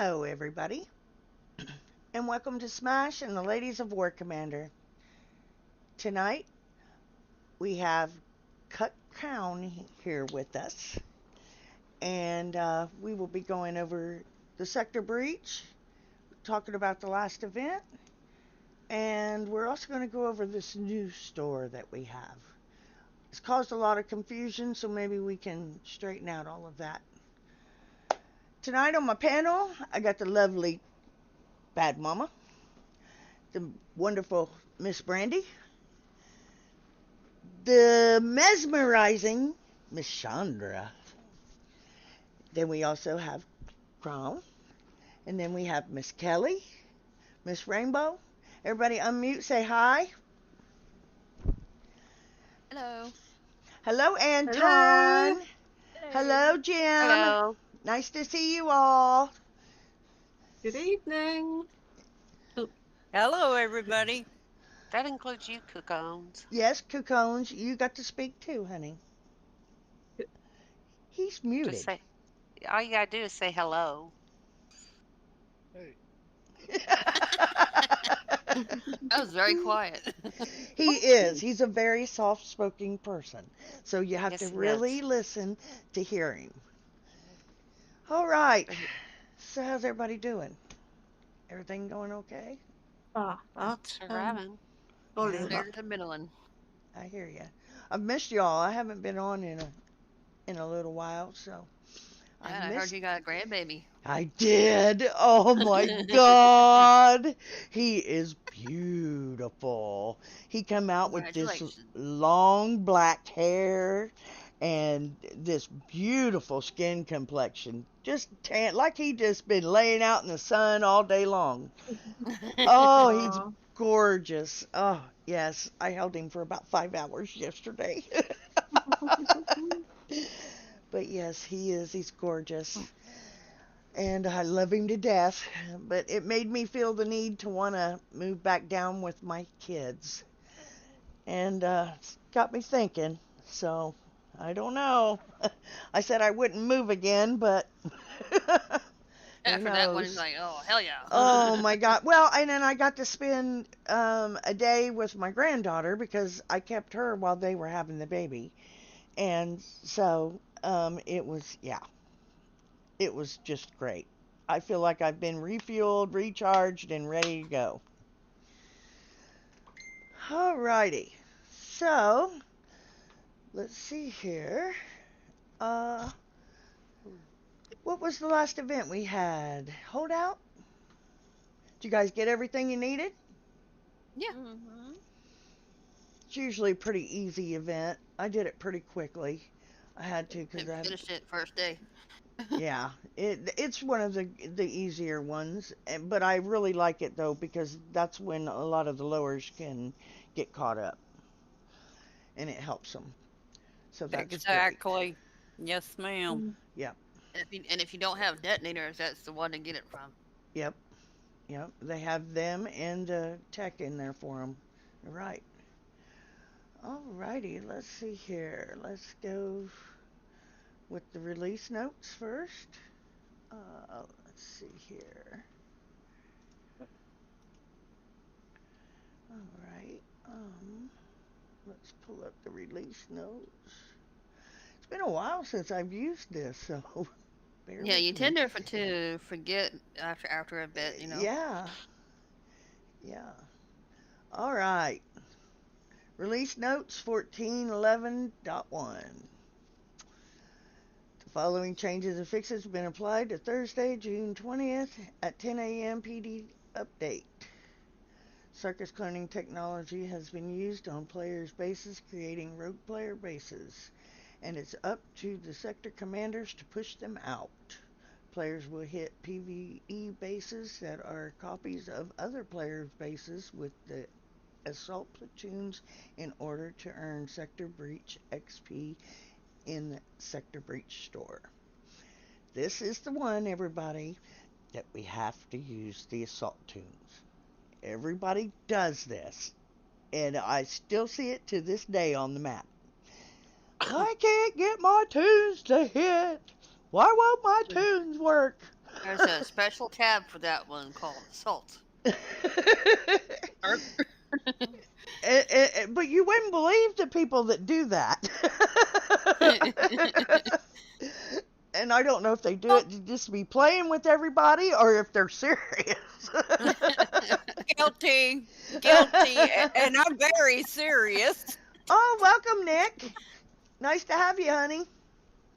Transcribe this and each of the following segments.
Hello, everybody, and welcome to Smash and the Ladies of War Commander. Tonight, we have Cut Crown here with us, and we will be going over the Sector Breach, talking about the last event, and we're also going to go over this new store that we have. It's caused a lot of confusion, so maybe we can straighten out all of that. Tonight on my panel, I got the lovely Bad Mama, the wonderful Miss Brandy, the mesmerizing Miss Chandra. Then we also have Crown, and then we have Miss Kelly, Miss Rainbow. Everybody unmute, say hi. Hello. Hello, Hello. Anton. Hello, Jim. Hello. Nice to see you all. Good evening. Hello, everybody. That includes you, Cookons. Yes, Cocoons, you got to speak too, honey. He's Just muted. say, all you gotta do is say hello. Hey, That was very quiet. He is. He's a very soft spoken person. So you have to Yes, he really is. listen to hear him. All right. So how's everybody doing? Everything going okay? Surviving. Holy Yeah, fuck. There's a middling. I hear you. I've missed y'all. I haven't been on in a little while, so I've Yeah, I heard missed. you got a grandbaby. I did. Oh my God. He is beautiful. He come out with this Congratulations. long black hair and this beautiful skin complexion. Just tan, like he just been laying out in the sun all day long. Oh, he's Aw. gorgeous. Oh, yes. I held him for about 5 hours yesterday. But yes, he is. He's gorgeous. And I love him to death. But it made me feel the need to want to move back down with my kids. And it's got me thinking. So I don't know. I said I wouldn't move again, but who After that one, he's knows? like, oh, hell yeah. Oh my God. Well, and then I got to spend a day with my granddaughter because I kept her while they were having the baby. And so it was, yeah, it was just great. I feel like I've been refueled, recharged, and ready to go. Alrighty. So, let's see here. Uh, what was the last event we had? Holdout? Did you guys get everything you needed? Yeah. Mm-hmm. It's usually a pretty easy event. I did it pretty quickly. I had to because And I finished it first day. yeah, it's one of the easier ones, but I really like it though because that's when a lot of the lowers can get caught up, and it helps them. So that's great. Exactly. Yes, ma'am. Yep, And if you don't have detonators, that's the one to get it from. yep, yep. They have them and tech in there for them. Right. Alrighty, let's see here. Let's go with the release notes first. Let's see here. Alright, let's pull up the release notes. It's been a while since I've used this, so bear Yeah, with you me. tend to forget after a bit, you know. Yeah, yeah. Alright. Release notes 1411.1. The following changes and fixes have been applied to Thursday, June 20th at 10 a.m. PD update. Circus cloning technology has been used on players' bases, creating rogue player bases, and it's up to the sector commanders to push them out. Players will hit PvE bases that are copies of other players' bases with the assault platoons in order to earn Sector Breach XP in the Sector Breach store. This is the one, everybody, that we have to use the assault tunes. Everybody does this, and I still see it to this day on the map. I can't get my tunes to hit. Why won't my tunes work? There's a special tab for that one called Salt. But you wouldn't believe the people that do that. And I don't know if they do it to just be playing with everybody or if they're serious. Guilty. And I'm very serious. Oh, welcome, Nick. Nice to have you, honey.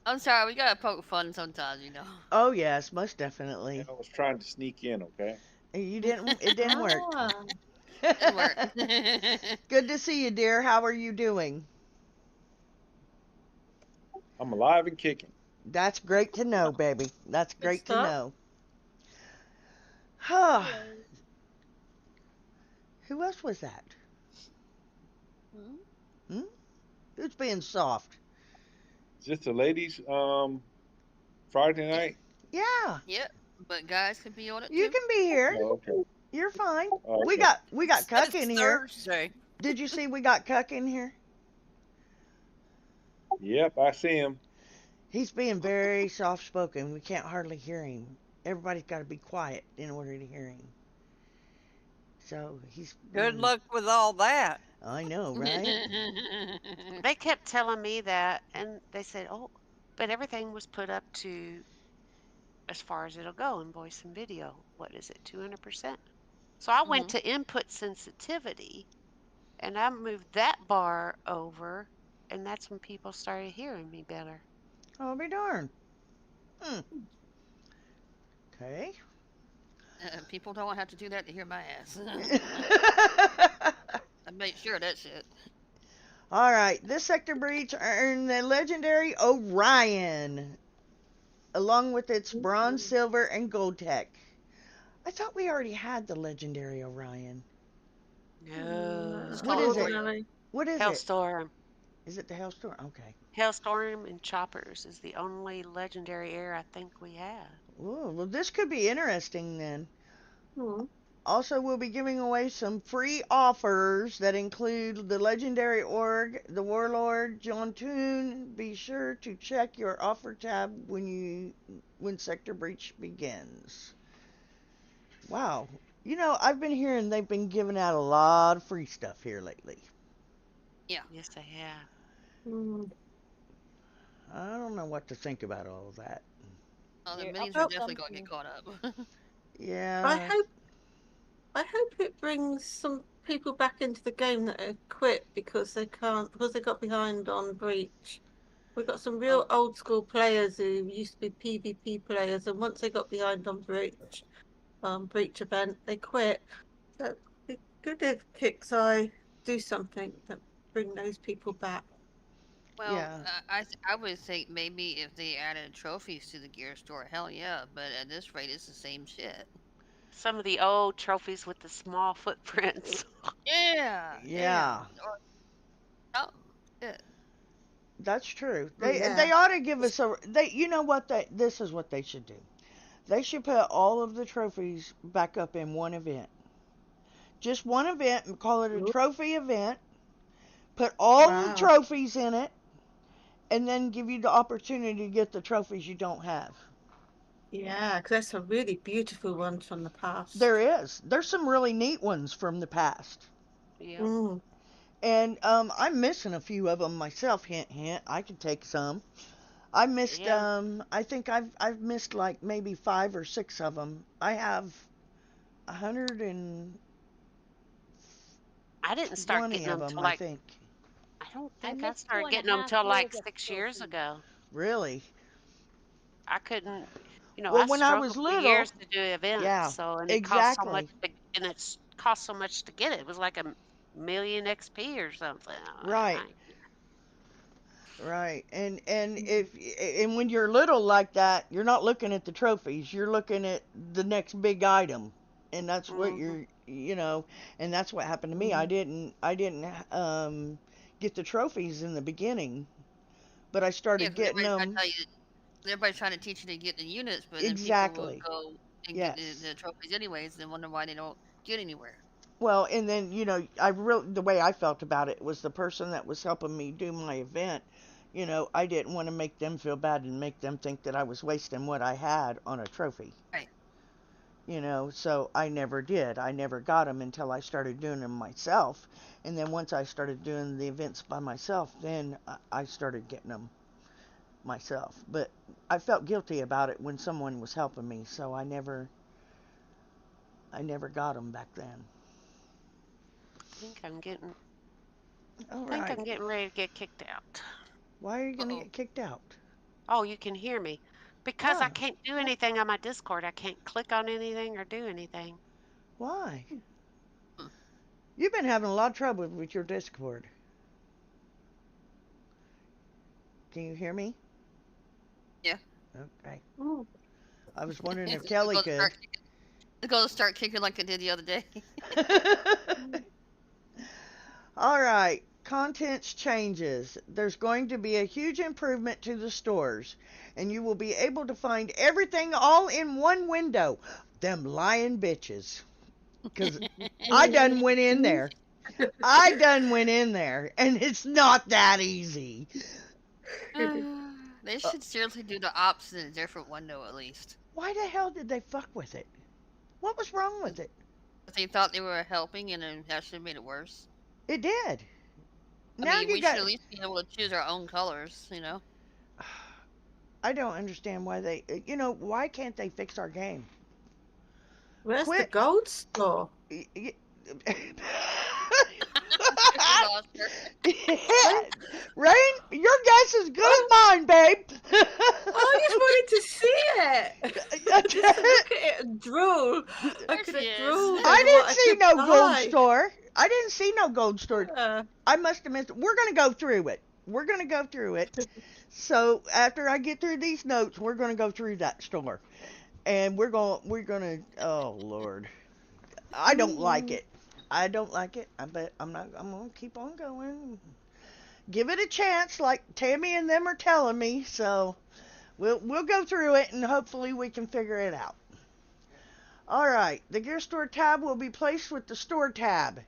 I'm sorry, we gotta poke fun sometimes, you know. Oh, yes, most definitely. I was trying to sneak in, okay? You didn't, it didn't work. Ah, Didn't work. Good to see you, dear. How are you doing? I'm alive and kicking. That's great to know, baby. That's great to stuff. know. Huh. Who else was that? Hmm? Who's being soft? Is this the ladies' Friday night? Yeah, Yep, but guys can be on it you too. can be here. Oh, okay. You're fine. Oh, We okay. got Cuck It's in here. Thursday. Did you see we got Cuck in here? Yep, I see him. He's being very soft spoken. We can't hardly hear him. Everybody's got to be quiet in order to hear him. So he's Good luck with all that. I know, right? They kept telling me that, and they said, "Oh, but everything was put up to as far as it'll go in voice and video. What is it, 200%?" So I went to input sensitivity, and I moved that bar over, and that's when people started hearing me better. I'll be darned. Okay. People don't have to do that to hear my ass. I made sure of that shit. All right. This sector breach earned the legendary Orion, along with its bronze, silver, and gold tech. I thought we already had the legendary Orion. No. What is it? ordinary. What is it? Hellstorm. Is it the Hellstorm? Okay. Hailstorm and Choppers is the only legendary air I think we have. Ooh, well, this could be interesting then. Hmm. Also, we'll be giving away some free offers that include the Legendary Org, the Warlord, John Toon. Be sure to check your offer tab when Sector Breach begins. Wow. You know, I've been hearing they've been giving out a lot of free stuff here lately. Yes, I have. Hmm. I don't know what to think about all of that. Oh, the Yeah, minis I are felt definitely gonna get something. caught up. Yeah. I hope it brings some people back into the game that have quit because they got behind on Breach. We've got some real old school players who used to be PvP players, and once they got behind on Breach event, they quit. So it's good if Kixeye do something that bring those people back. Well, Yeah. I would think maybe if they added trophies to the gear store, hell yeah. But at this rate, it's the same shit. Some of the old trophies with the small footprints. Yeah. Yeah. Or something. Shit. That's true. Yeah. They ought to give us you know what, this is what they should do. They should put all of the trophies back up in one event. Just one event and call it a trophy event. Put all the trophies in it and then give you the opportunity to get the trophies you don't have. Yeah, because there's some really beautiful ones from the past. There is. There's some really neat ones from the past. Yeah. Mm. And I'm missing a few of them myself. Hint, hint. I could take some. I missed. Yeah. I think I've missed like maybe 5 or 6 of them. I have 120 I didn't start getting of them them. till I like, think. I don't I think I missed started 2.5 getting them till like years of 6 years trophies. ago. Really? I couldn't, Well, I when I was struggled for little, years to do events. yeah, So, and it cost so much, exactly. and it's cost so much to get it. It was like a million XP or something. Right. Right. And when you're little like that, you're not looking at the trophies. You're looking at the next big item. And that's what and that's what happened to me. I didn't get the trophies in the beginning, but I started getting them. Everybody's trying to teach you to get the units, but Exactly. then people will go and Yes. get the trophies anyways and wonder why they don't get anywhere. Well, and then the way I felt about it was the person that was helping me do my event. You know, I didn't want to make them feel bad and make them think that I was wasting what I had on a trophy. Right. You know, so I never did. I never got them until I started doing them myself. And then once I started doing the events by myself, then I started getting them myself. But I felt guilty about it when someone was helping me, so I never got them back then. I think I'm getting All I think right. I'm getting ready to get kicked out. Why are you going to Uh-oh. get kicked out? Oh, you can hear me. Because I Why? can't do anything on my Discord. I can't click on anything or do anything. Why? Hmm. You've been having a lot of trouble with your Discord. Can you hear me? Yeah. Okay. Ooh. I was wondering if It's Kelly gonna could. start kicking. It's gonna start kicking like it did the other day. All right. Contents changes. There's going to be a huge improvement to the stores, and you will be able to find everything all in one window. Them lying bitches. Because I done went in there. And it's not that easy. They should seriously do the opposite in a different window at least. Why the hell did they fuck with it? What was wrong with it? If they thought they were helping and then that should have made it worse. It did. I Now mean, you we got. should at least be able to choose our own colors, you know? I don't understand why they. Why can't they fix our game? Where's the Quit. gold store? Rain, your guess is good as mine, babe. I just wanted to see it. Just to look at it and drool. I There could she have is. drooled. I at didn't what see could no gold buy. store. I didn't see no gold store. Yeah. I must have missed it. We're going to go through it. So after I get through these notes, we're going to go through that store. And we're going to, oh Lord. I don't like it. I bet I'm going to keep on going. Give it a chance like Tammy and them are telling me. So we'll go through it and hopefully we can figure it out. All right. The Gear Store tab will be placed with the Store tab.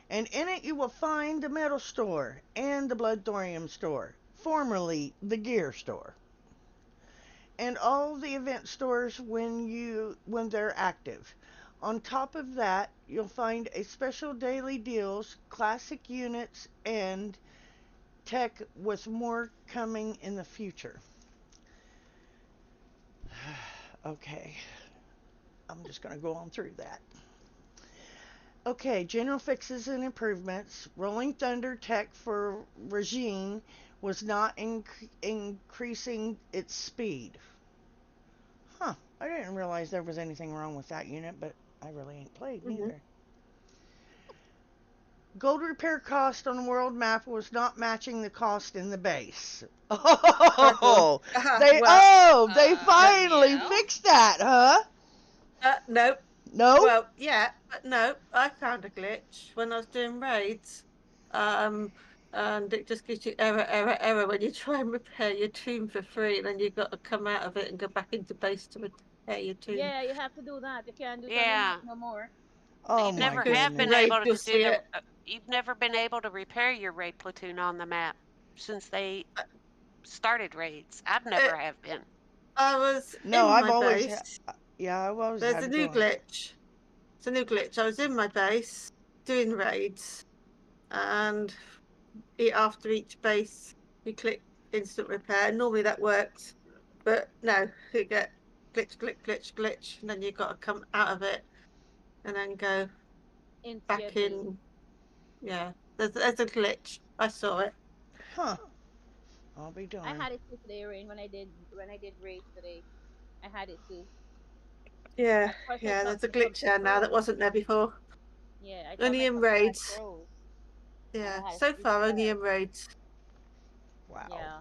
And in it you will find the Metal Store and the Blood Thorium Store, formerly the Gear Store. And all the event stores when they're active. On top of that, you'll find a special daily deals, classic units, and tech with more coming in the future. Okay. I'm just going to go on through that. Okay, general fixes and improvements. Rolling Thunder tech for Regine was not increasing its speed. Huh, I didn't realize there was anything wrong with that unit, but I really ain't played neither. Gold repair cost on the world map was not matching the cost in the base. Oh, they finally yeah. fixed that, huh? Nope. No? Well, yeah, but no. I found a glitch when I was doing raids. And it just gives you error when you try and repair your tomb for free, and then you've got to come out of it and go back into base to repair your tomb. Yeah, you have to do that. You can't do that Yeah. no more. Oh You my never goodness. have been Raid, able to you'll do see the. it. You've never been able to repair your raid platoon on the map since they started raids. I've never have been. I was No, in I've my always base. I've always There's had a to new go on. glitch. It's a new glitch. I was in my base doing raids, and after each base, you click instant repair. Normally that works, but no, you get glitch, and then you've got to come out of it and then go Into your back base. in. Yeah, there's a glitch. I saw it. Huh. I'll be I darned. had it too today, Rain. When I did raids today, I had it too. Yeah, At first I yeah. thought There's a it was glitch there now that pros. wasn't there before. Yeah, I thought Only in myself I had raids. pros. Yeah, I had so to far only restart. in raids. Wow. Yeah.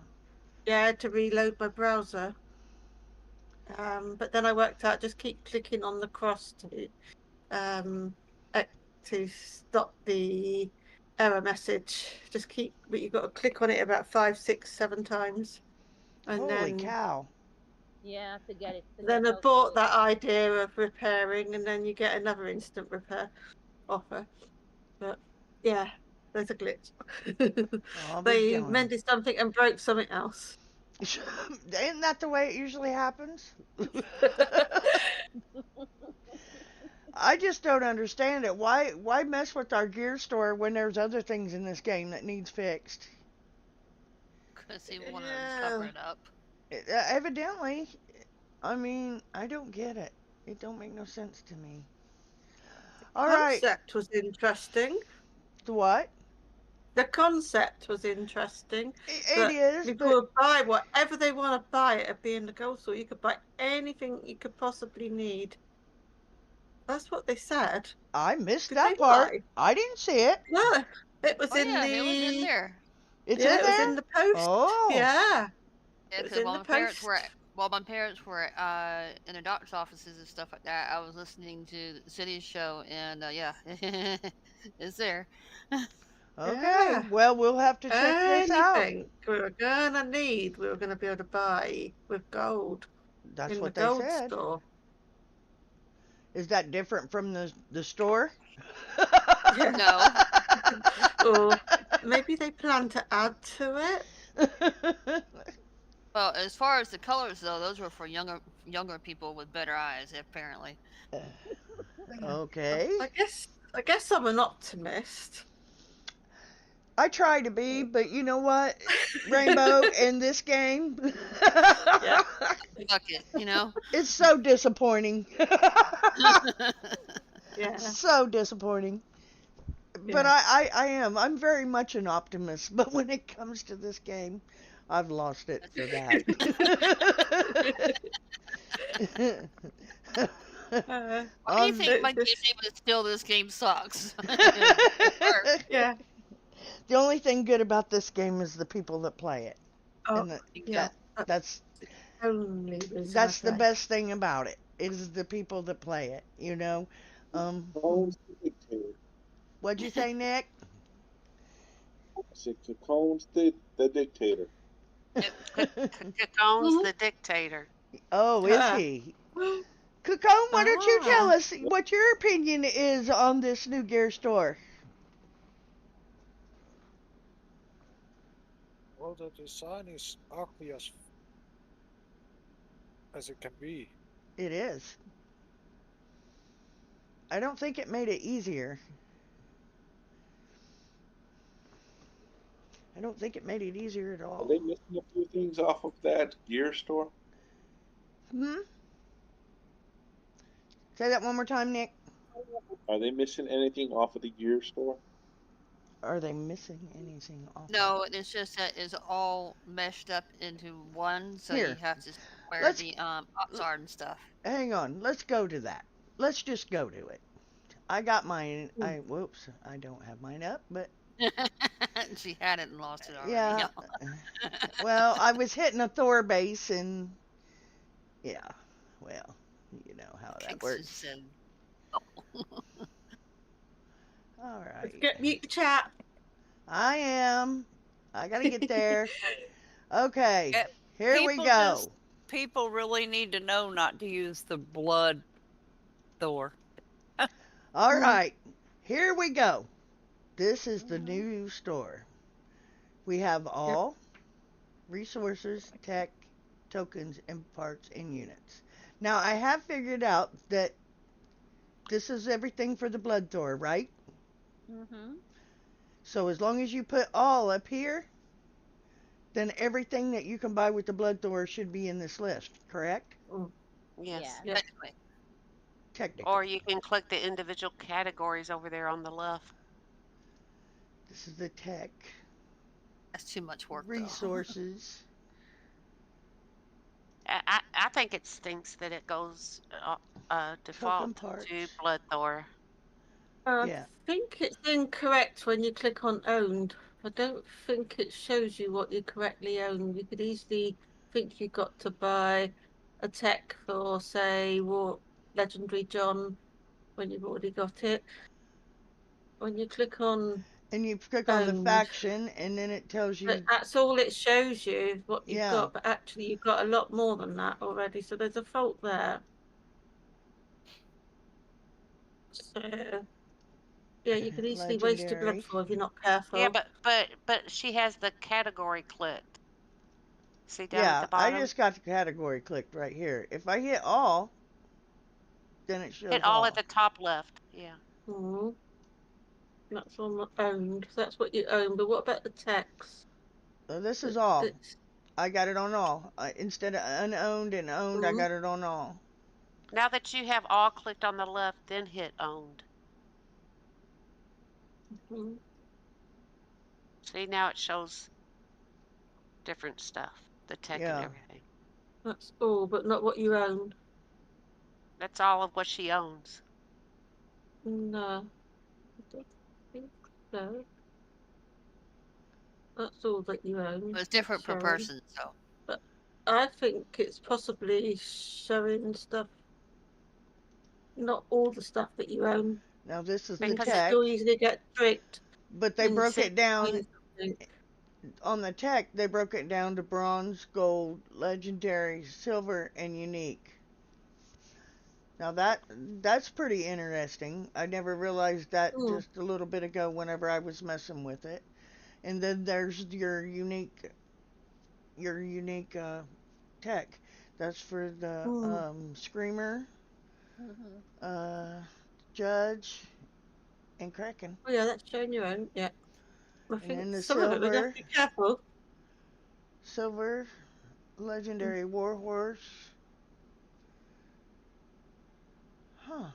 Yeah, I had to reload my browser. But then I worked out just keep clicking on the cross to stop the error message. Just keep, but you've got to click on it about 5, 6, 7 times, and Holy then cow. Yeah, to get it. then I bought that idea of repairing, and then you get another instant repair offer. But yeah, there's a glitch. I'll be They darned. mended something and broke something else. Isn't that the way it usually happens? I just don't understand it. Why mess with our gear store when there's other things in this game that needs fixed? Because they want to cover it up. Evidently, I mean, I don't get it. It don't make no sense to me. All right. Concept was interesting. The what? The concept was interesting. It is, People would buy whatever they want to buy at being the gold store. You could buy anything you could possibly need. That's what they said. I missed Did that they part. lie? I didn't see it. No, it was Oh in yeah, the. it was in there. It's yeah, in it there. was in the post. Oh. Yeah. Yeah, It was because in while the my parents were post. while my parents were in their doctor's offices and stuff like that, I was listening to the City Show, and yeah, it's there. Okay. Yeah. Well, we'll have to check this out. Anything we were gonna need, we were gonna be able to buy with gold That's in what the they gold said. store. Is that different from the store? Yeah. No. Or maybe they plan to add to it. Well, as far as the colors though, those were for younger people with better eyes, apparently. Okay. I guess I'm an optimist. I try to be, but you know what? Rainbow in this game. Yeah. Fuck it, you know. It's so disappointing. Yeah. So disappointing. But Yeah. I am. I'm very much an optimist. But when it comes to this game, I've lost it for that. Why do you think my this- game able to steal this game sucks? Yeah. The only thing good about this game is the people that play it. Oh, And yeah. that's Only reason that's I the play. best thing about it. Is the people that play it, you know. Cone's the dictator. What'd you say, Nick? I said Cone's the dictator. Cacone's the dictator. Oh, is Ah. he? Cacone, why don't you tell Ah. us what your opinion is on this new gear store? Well, the design is ugly as it can be. It is. I don't think it made it easier. I don't think it made it easier at Are all. they missing a few things off of that gear store? Hmm? Say that one more time, Nick. Are they missing anything off of the gear store? Are they missing anything off? No, it's just that it's all meshed up into one, so Here. you have to wear Let's- the ops art and stuff. Hang on. Let's go to that. Let's just go to it. I got mine. Whoops. I don't have mine up, but She had it and lost it already. yeah. Well, I was hitting a Thor base and yeah. Well, you know how that Kicks works. and All Let's right. get mute the chat. I am. I gotta get there. Okay. Yeah, Here we people go. just- People really need to know not to use the blood Thor. All right. Here we go. This is the new store. We have all resources, tech, tokens, and parts and units. Now, I have figured out that this is everything for the Blood Thor, right? Mm-hmm. So as long as you put all up here, then everything that you can buy with the Blood Thor should be in this list, correct? Yes. Yeah. technically. Technically. Or you can click the individual categories over there on the left. This is the tech, That's too much work. though. resources. I think it stinks that it goes default parts. to Blood Thor. Yeah. I think it's incorrect when you click on owned. I don't think it shows you what you correctly own. You could easily think you got to buy a tech for, say, Legendary John when you've already got it. When you click on, And you click on the Owned. faction, and then it tells you. that's all it shows you, what you've Yeah. got, but actually you've got a lot more than that already, so there's a fault there. So, Yeah, you can easily waste your blood Legendary. for if you're not careful. Yeah, but she has the category clicked. See down at Yeah, the I bottom? just got the category clicked right here. If I hit all, then it shows Hit all all. at the top left. Yeah. Mhm. That's on owned. That's what you own. But what about the text? So this is all. It's I got it on all. Instead of unowned and owned, I Mhm. got it on all. Now that you have all clicked on the left, then hit owned. Mhm. See, now it shows different stuff, the tech and Yeah. everything. That's all, but not what you own. That's all of what she owns. No, I don't think so. That's all that you own. But it's different per showing. person, so. But I think it's possibly showing stuff, not all the stuff that you own. Now this is You the Because can tech, still easily get tricked. but they broke it down something. on the tech. They broke it down to bronze, gold, legendary, silver, and unique. Now that's pretty interesting. I never realized that just a little bit ago whenever I was messing with it. And then there's your unique tech. That's for the Screamer, Judge, and Kraken. Oh yeah, that's showing your own. Yeah. I And think then the some of it, we're gonna have to be careful. silver, legendary Warhorse. Huh.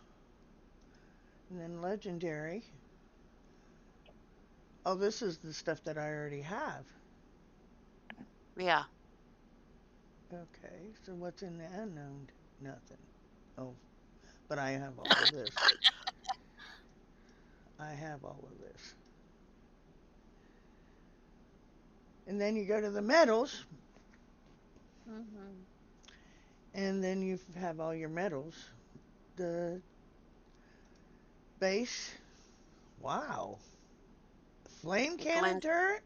And then legendary. Oh, this is the stuff that I already have. Yeah. Okay, so what's in the unknown? Nothing. Oh, but I have all of this. I have all of this. And then you go to the medals, and then you have all your medals. The base. Wow. Flame cannon turret?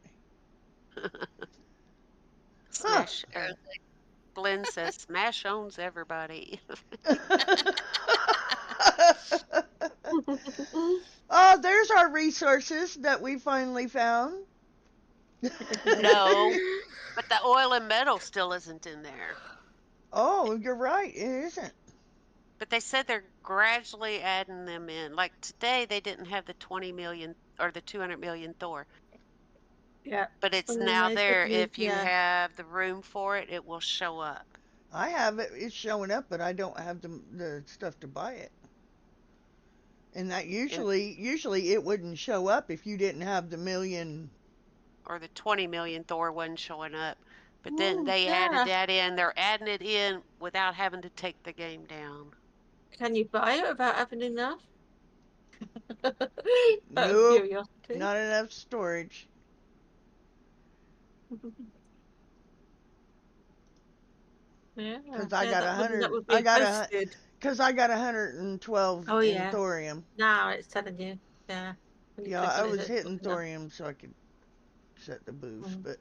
Smash. Glenn says Smash owns everybody. Oh, there's our resources that we finally found. No, but the oil and metal still isn't in there. Oh, you're right. It isn't. But they said they're gradually adding them in. Like today, they didn't have the 20 million or the 200 million Thor. Yeah. But it's And then now they there. said you- If you yeah. have the room for it, it will show up. I have it. It's showing up, but I don't have the stuff to buy it. And that usually it wouldn't show up if you didn't have the million. Or the 20 million Thor wasn't showing up. But then Ooh, they yeah. added that in. They're adding it in without having to take the game down. Can you buy it without having enough? Out of Nope, curiosity. not enough storage. Yeah. Because I got that 100. would be posted. Because I got 112 Oh, in yeah. thorium. Now it's telling you. Yeah. When you Yeah, click I on it, was it's hitting got enough. thorium so I could set the boost. But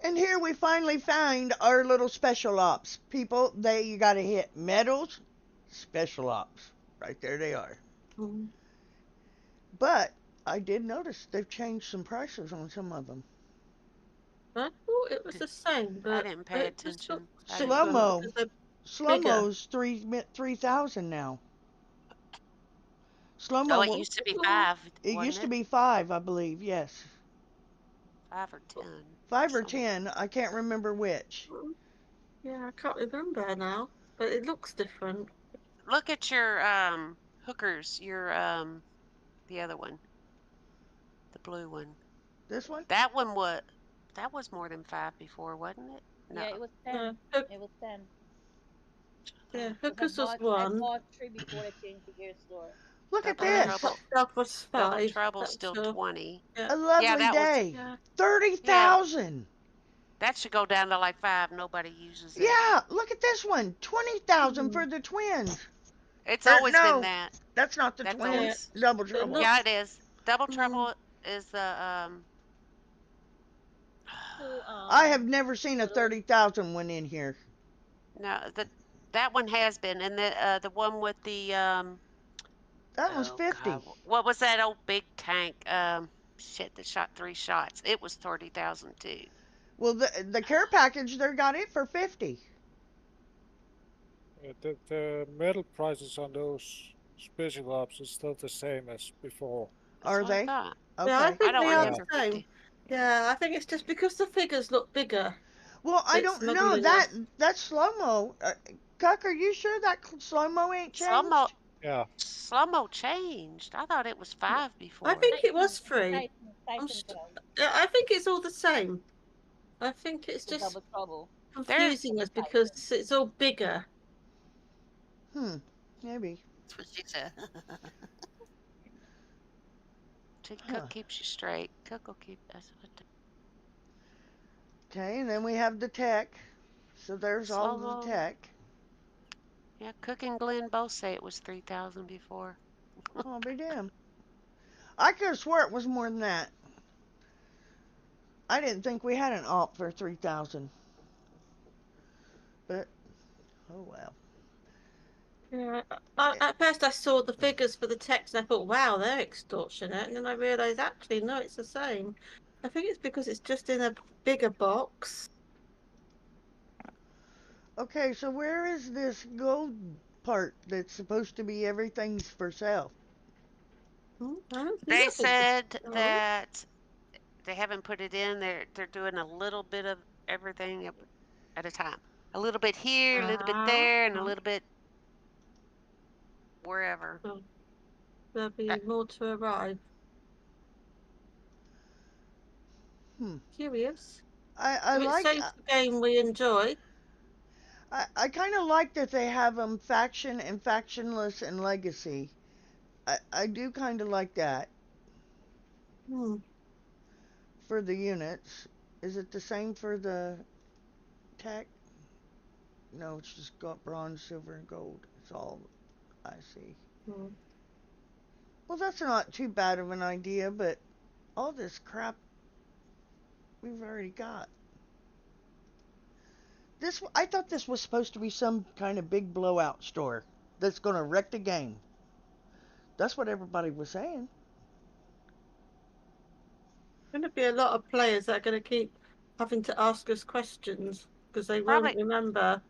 and here we finally find our little special ops people. You got to hit medals, special ops. Right there they are. But I did notice they've changed some prices on some of them. I thought it was the same, but I didn't pay it just attention. looked I didn't different Slow-mo. because they're Slow-mo's 3,000 now. Slow-mo. Oh, it used to be 5. It wasn't used to be 5, I believe. Yes. 5 or 10. 5 or 10. I can't remember which. Yeah, I can't remember now, but it looks different. Look at your hookers. Your the other one, the blue one. This one? That one was more than 5 before, wasn't it? No. Yeah, it was 10. No, It was 10. yeah, 'Cause hookers was I 1. bought 3 before they changed the gear store. Look at Double this. Trouble. Top was 5. Double Trouble's That's still all. 20. A lovely that was- day. Yeah. 30,000. That should go down to like 5. Nobody uses it. Yeah, look at this one. 20,000 for the twins. It's Or always no, been that. That's not the That's twins. always- Double They're trouble. not- Yeah, it is. Double Trouble is the So, I have never seen a 30,000 one in here. no, that one has been, and the one with the That was Oh 50. God, what was that old big tank? Shit, that shot 3 shots. It was 30,000 too. Well, the care package there got it for 50. The metal prices on those special ops is still the same as before. That's Are what I they? thought. Yeah, I Okay. I think don't they are Yeah. the remember same. 50. Yeah, I think it's just because the figures look bigger. Well, I It's don't not know good that enough. that slow mo. Cuck, are you sure that slow mo ain't Slow-mo, changed? Yeah. slow-mo changed. I thought it was 5 I before. think it Titan, was free. Titan I'm said yeah, I think it's all the same. I think it's the just double trouble. There, confusing us Titan. because it's all bigger. Maybe. That's what she said. Huh. Cook keeps you straight. Cook will keep us. Okay, and then we have the tech. So there's all the Slow-mo. tech. Yeah, Cook and Glenn both say it was 3,000 before. I'll be damned. I could have swore it was more than that. I didn't think we had an alt for 3,000. But, oh well. Yeah, at first I saw the figures for the text and I thought, wow, they're extortionate. And then I realised actually, no, it's the same. I think it's because it's just in a bigger box. Okay, so where is this gold part that's supposed to be everything's for sale? I don't They think said so. that they haven't put it in. They're doing a little bit of everything at a time. A little bit here, a little bit there, and a little bit wherever. So there'll be That- more to arrive. Curious. I If it like saves the game we enjoy. I kind of like that they have them faction and factionless and legacy. I do kind of like that for the units. Is it the same for the tech? No, it's just got bronze, silver, and gold. It's all I see. Well, that's not too bad of an idea, but all this crap we've already got. I thought this was supposed to be some kind of big blowout store that's going to wreck the game. That's what everybody was saying. Going to be a lot of players that are going to keep having to ask us questions because they won't remember.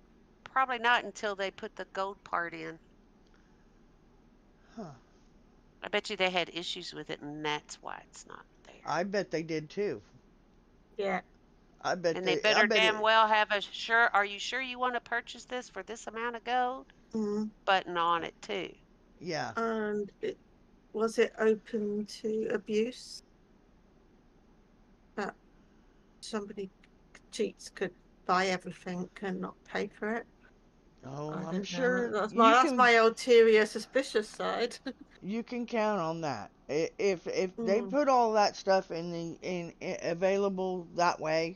Probably not until they put the gold part in. Huh. I bet you they had issues with it, and that's why it's not there. I bet they did too. Yeah. I bet And they better damn well have a sure. Are you sure you want to purchase this for this amount of gold? Button on it too. Yeah. And was it open to abuse? That somebody cheats could buy everything and not pay for it. Oh, I'm sure that's my ulterior suspicious side. You can count on that. If they put all that stuff in available that way,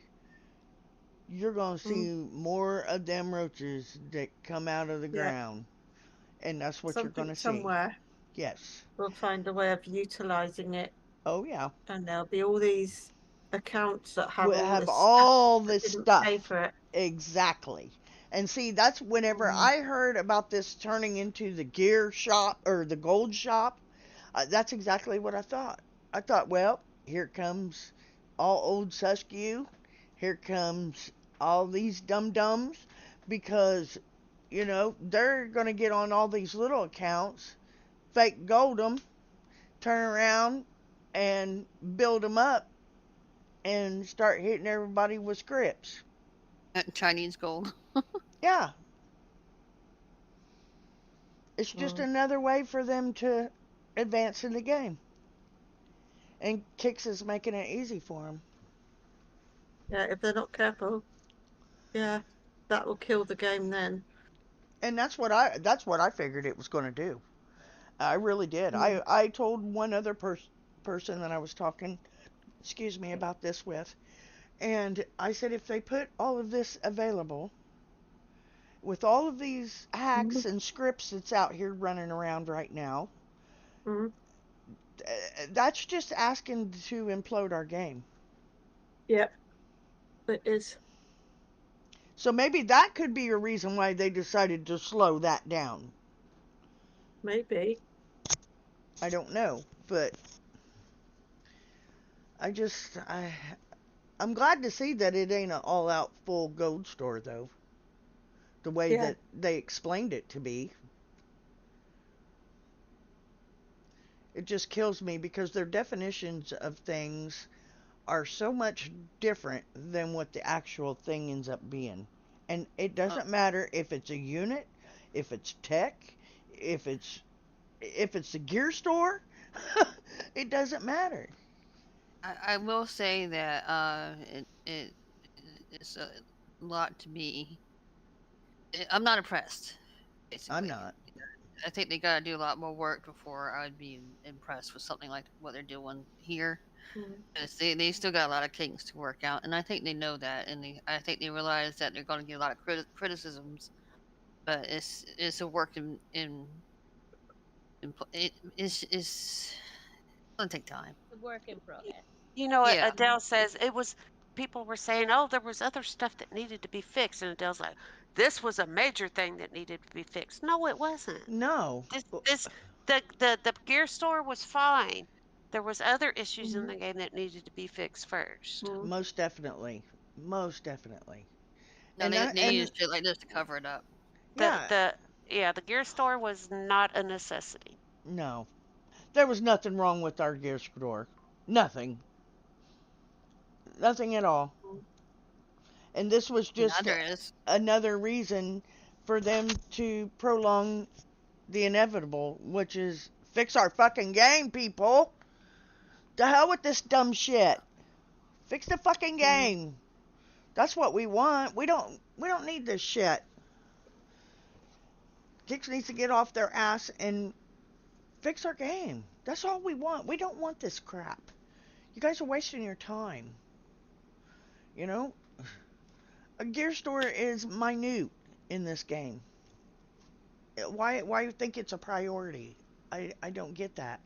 you're gonna see more of them roaches that come out of the ground, and that's what you're gonna see. Somewhere. Yes. We'll find a way of utilizing it. Oh yeah. And there'll be all these accounts that have all this stuff. Pay for it. Exactly. And see, that's whenever I heard about this turning into the gear shop or the gold shop, that's exactly what I thought. I thought, well, here comes all old Suskew. Here comes all these dum-dums because, you know, they're going to get on all these little accounts, fake gold them, turn around and build them up and start hitting everybody with scripts. Chinese gold. Yeah. It's just another way for them to advance in the game. And Kix is making it easy for them. Yeah, if they're not careful. Yeah, that will kill the game then. And that's what I figured it was going to do. I really did. I told one other person that I was talking, about this with, and I said if they put all of this available, with all of these hacks and scripts that's out here running around right now, that's just asking to implode our game. Yep, it is. So maybe that could be a reason why they decided to slow that down. Maybe. I don't know, but I'm glad to see that it ain't an all-out full gold store though. The way Yeah. that they explained it to be. It just kills me because their definitions of things are so much different than what the actual thing ends up being. And it doesn't matter if it's a unit, if it's tech, if it's a gear store, it doesn't matter. I will say that it's a lot to be. I'm not impressed. Basically. I'm not. I think they gotta do a lot more work before I'd be impressed with something like what they're doing here. Mhm. 'Cause they still got a lot of kinks to work out, and I think they know that, and I think they realize that they're going to get a lot of criticisms, but it's a work it's gonna take time. It's a work in progress. You know what Yeah. Adele says? It was people were saying, "Oh, there was other stuff that needed to be fixed," and Adele's like, "This was a major thing that needed to be fixed." No, it wasn't. No. This the gear store was fine. There was other issues in Mhm. the game that needed to be fixed first. Mhm. Most definitely. Most definitely. No, And they use shit like this to cover it up. yeah, The gear store was not a necessity. no. There was nothing wrong with our gear store. Nothing. Nothing at all. And this was Now just there is. another reason for them to prolong the inevitable, which is fix our fucking game, people. The hell with this dumb shit. Fix the fucking game. That's what we want. We don't need this shit. Kicks needs to get off their ass and fix our game. That's all we want. We don't want this crap. You guys are wasting your time. You know? A gear store is minute in this game. Why you think it's a priority? I don't get that.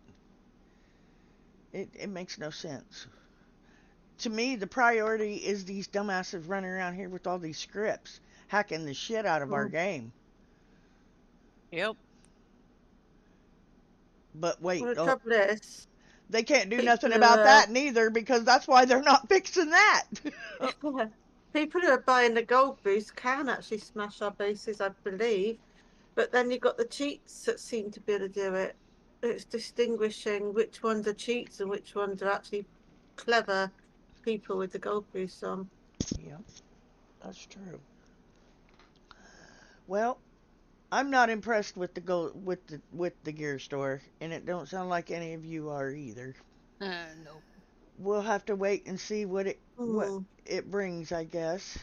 It makes no sense. To me, the priority is these dumbasses running around here with all these scripts, hacking the shit out of our game. Yep. But wait, Well, the trouble is, they can't do people nothing who about are- that neither, because that's why they're not fixing that. people who are buying the gold boost can actually smash our bases, I believe. But then you've got the cheats that seem to be able to do it. It's distinguishing which ones are cheats and which ones are actually clever people with the gold boost on. Yep, that's true. Well, I'm not impressed with with the gear store, and it don't sound like any of you are either. No. We'll have to wait and see what Hmm. it brings, I guess.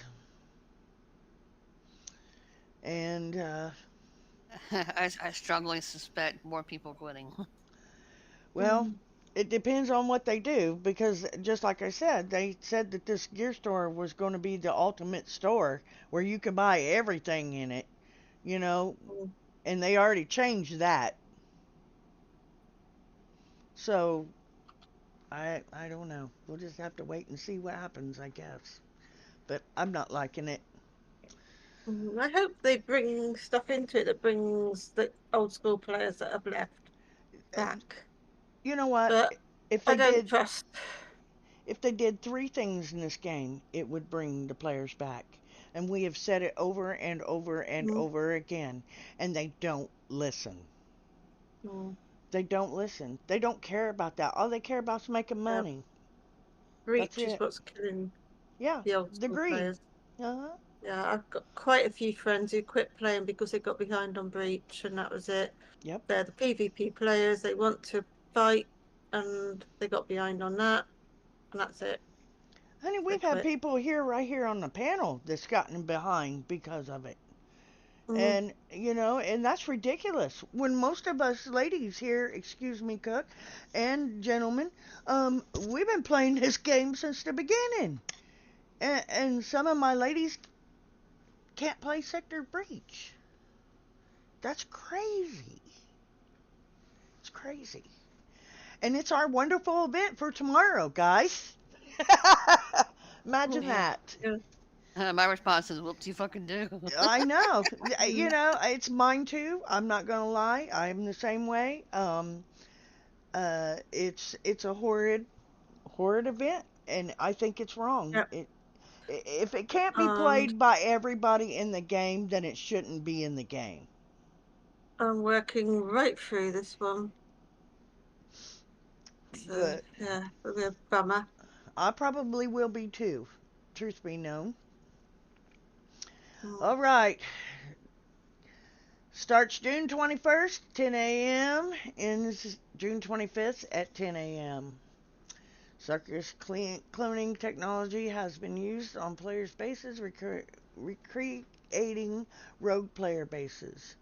And I strongly suspect more people quitting. well, it depends on what they do, because just like I said, they said that this gear store was going to be the ultimate store where you could buy everything in it, you know, and they already changed that. So I don't know. We'll just have to wait and see what happens, I guess. But I'm not liking it. I hope they bring stuff into it that brings the old school players that have left back. You know what? But If I they don't did trust. if they did 3 things in this game, it would bring the players back. And we have said it over and over and over again, and they don't listen. They don't listen. They don't care about that. All they care about is making money. Reach That's is it. what's killing Yeah, the old the school greed. players. Uh-huh. Yeah, I've got quite a few friends who quit playing because they got behind on Breach, and that was it. Yep. They're the PvP players. They want to fight, and they got behind on that, and that's it. Honey, we've had people right here on the panel that's gotten behind because of it. And, you know, and that's ridiculous. When most of us ladies here, excuse me, Cook, and gentlemen, we've been playing this game since the beginning. And some of my ladies can't play Sector Breach. That's crazy. It's crazy. And it's our wonderful event for tomorrow, guys. Imagine that. My response is, whoop, you fucking do. I know. You know, it's mine too. I'm not going to lie. I'm the same way. It's a horrid event, and I think it's wrong. Yep. If it can't be Um, played by everybody in the game, then it shouldn't be in the game. I'm working right through this one. So, Good. yeah, it'll be a bummer. I probably will be too, truth be known. Mm. All right. Starts June 21st, 10 a.m. Ends June 25th at 10 a.m. Circus cloning technology has been used on players' bases, recreating rogue player bases,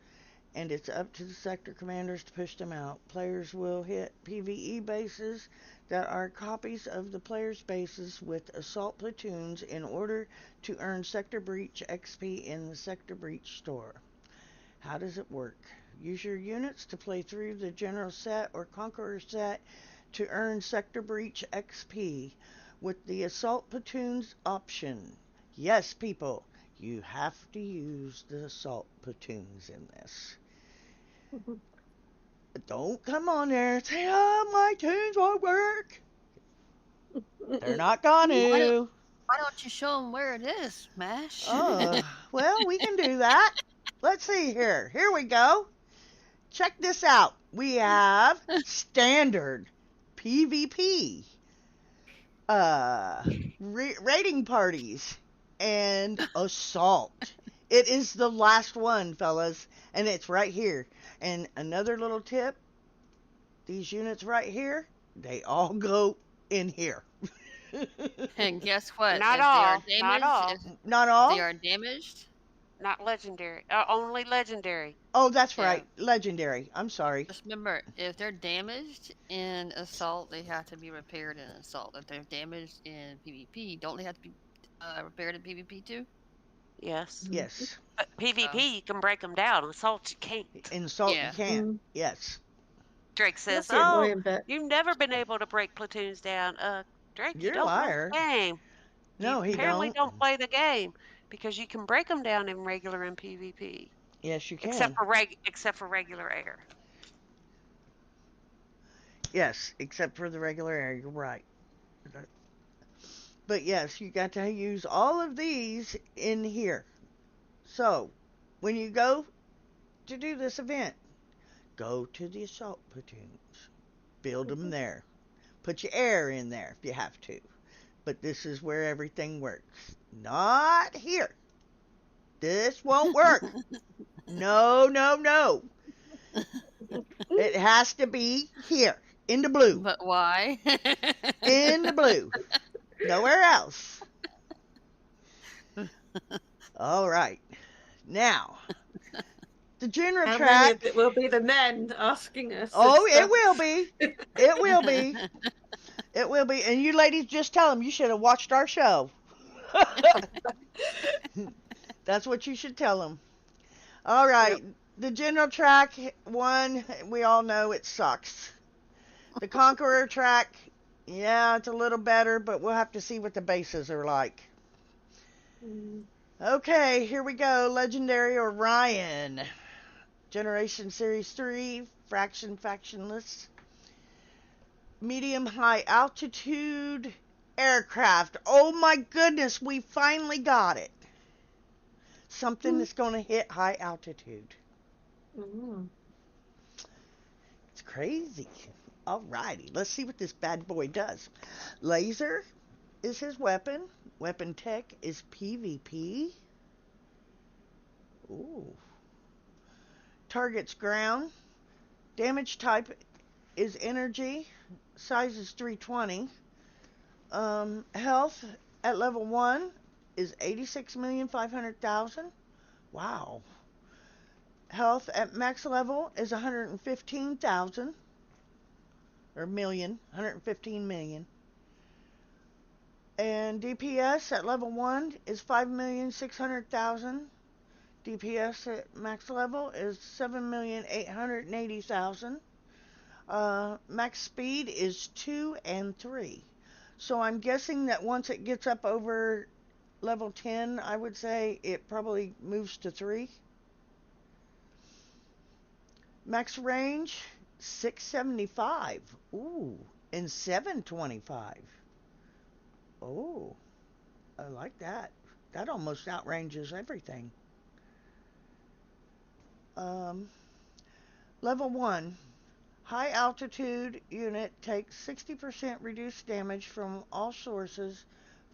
and it's up to the sector commanders to push them out. Players will hit PvE bases that are copies of the players' bases with assault platoons in order to earn Sector Breach XP in the Sector Breach store. How does it work? Use your units to play through the General set or Conqueror set to earn Sector Breach XP with the Assault Platoons option. Yes, people, you have to use the Assault Platoons in this. Don't come on there and say, oh, my tunes won't work. They're not gonna. Why don't you show them where it is, Mash? Well, we can do that. Let's see here. Here we go. Check this out. We have standard, PvP, raiding parties, and assault. It is the last one, fellas, and it's right here. And another little tip, these units right here, they all go in here. And guess what? Not If all. they are Not damaged, all. Not if all? they are damaged, Not legendary. Only legendary. Oh, that's Yeah. right. Legendary. I'm sorry. just remember, if they're damaged in assault, they have to be repaired in assault. If they're damaged in PvP, don't they have to be repaired in PvP too? Yes. Yes. But PvP, you can break them down. Assault, you can't. In assault, Yeah. you can't. Yes. Drake says, That's the "Oh, annoying bit. you've never been able to break platoons down." Drake, You're you a don't know liar. the game. No, You he apparently don't. don't play the game because you can break them down in regular and PvP, Yes, you can. except for regular air. Yes, except for the regular air. You're right. But yes, you got to use all of these in here. So, when you go to do this event, go to the assault platoons. Build them there. Put your air in there if you have to. But this is where everything works. Not here. This won't work. No, no, no. It has to be here. In the blue. But why? In the blue. Nowhere else. All right. Now, the general How many track. of it will be the men asking us? Oh, and it stuff? will be. It will be. It will be. And you ladies, just tell them you should have watched our show. That's what you should tell them. All right. Yep. The general track one, we all know it sucks. The Conqueror track, yeah, it's a little better, but we'll have to see what the bases are like. Mm. Okay, here we go. Legendary Orion. Generation Series 3, Factionless. Medium high altitude aircraft. Oh my goodness, we finally got it. Something that's going to hit high altitude. Mm. It's crazy. Alrighty, let's see what this bad boy does. Laser is his weapon. Weapon tech is PvP. Ooh. Target's ground. Damage type is energy. Size is 320. Health at level 1 is 86,500,000. Wow. Health at max level is 115,000. Or million. 115 million. And DPS at level 1 is 5,600,000. DPS at max level is 7,880,000. Max speed is 2 and 3. So I'm guessing that once it gets up over level 10, I would say it probably moves to 3. Max range, 675. Ooh, and 725. Oh, I like that. That almost outranges everything. Level 1. High altitude unit takes 60% reduced damage from all sources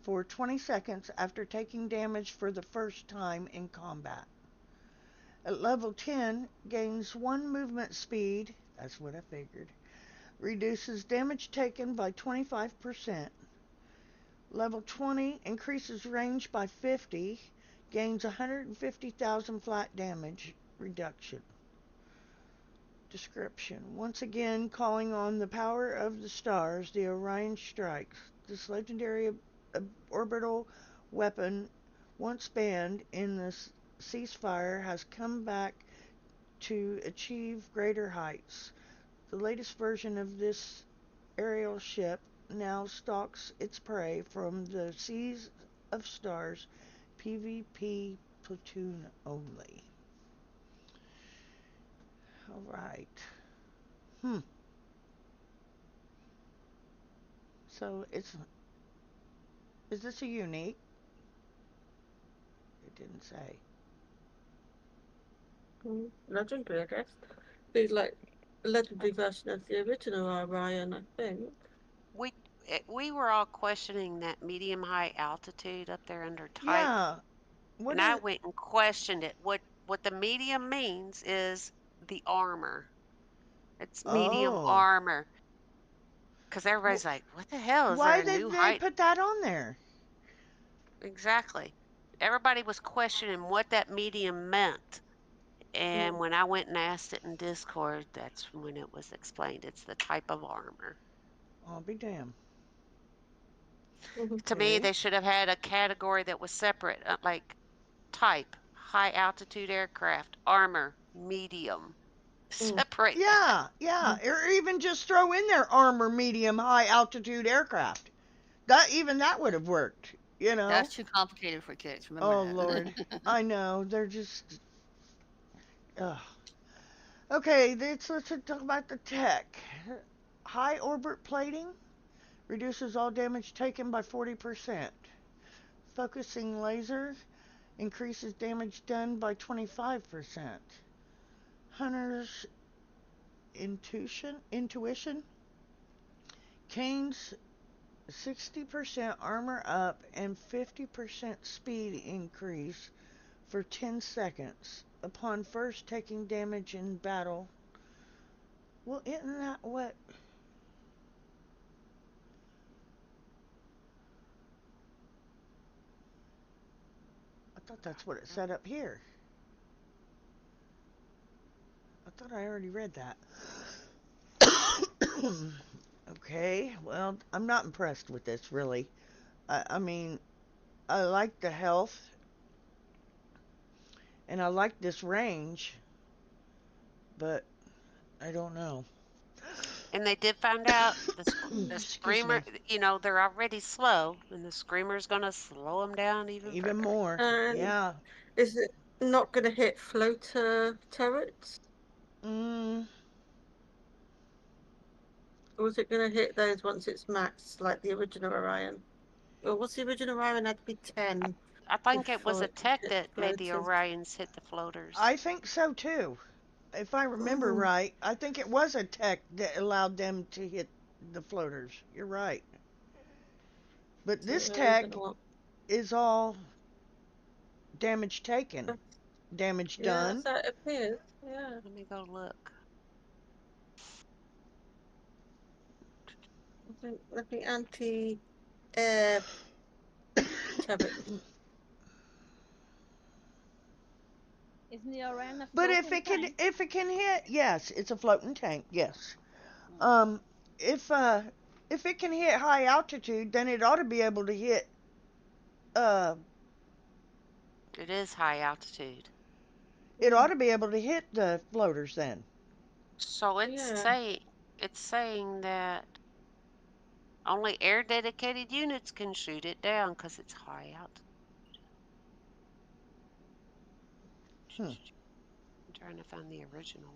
for 20 seconds after taking damage for the first time in combat. At level 10, gains 1 movement speed, that's what I figured, reduces damage taken by 25%. Level 20, increases range by 50, gains 150,000 flat damage reduction. Description. Once again, calling on the power of the stars, the Orion strikes. This legendary orbital weapon, once banned in the ceasefire, has come back to achieve greater heights. The latest version of this aerial ship now stalks its prey from the seas of stars, PvP platoon only. Alright. So is this a unique? It didn't say. Legendary, I guess. Be like a legendary version of the original Orion, I think. We were all questioning that medium high altitude up there under type. Yeah. And I went and questioned it. What the medium means is the armor. It's medium armor. Because everybody's like, what the hell? Is why there a did new they height? put that on there? Exactly. Everybody was questioning what that medium meant. And when I went and asked it in Discord, that's when it was explained. It's the type of armor. I'll be damned. To me, they should have had a category that was separate, like type, high altitude aircraft, armor, medium. Separate that. Yeah. Or even just throw in there armor, medium, high altitude aircraft. That would have worked, you know. That's too complicated for kids. Remember Oh that. Lord, I know they're just. Okay, let's talk about the tech. High orbit plating reduces all damage taken by 40%. Focusing laser increases damage done by 25%. Hunter's intuition gains 60% armor up and 50% speed increase for 10 seconds upon first taking damage in battle. Well, isn't that what? I thought that's what it said up here. I thought I already read that. Okay, well, I'm not impressed with this, really. I mean, I like the health, and I like this range, but I don't know. And they did find out the screamer, you know, they're already slow, and the screamer's going to slow them down even more. Yeah. Is it not going to hit floater turrets? Or is it going to hit those once it's maxed, like the original Orion? Or what's the original Orion? Had to be 10. I think it was a tech that made the Orions hit the floaters. I think so too. If I remember right, I think it was a tech that allowed them to hit the floaters. You're right. But this tech is all damage taken, damage done. Yeah, that's how it appears. Yeah. Let me go look. I think anti-air turret. Isn't the Orion a But floating tank? if it can hit, yes, it's a floating tank. Yes. If it can hit high altitude, then it ought to be able to hit. It is high altitude. It ought to be able to hit the floaters then. So it's saying that only air dedicated units can shoot it down because it's high altitude. I'm trying to find the original.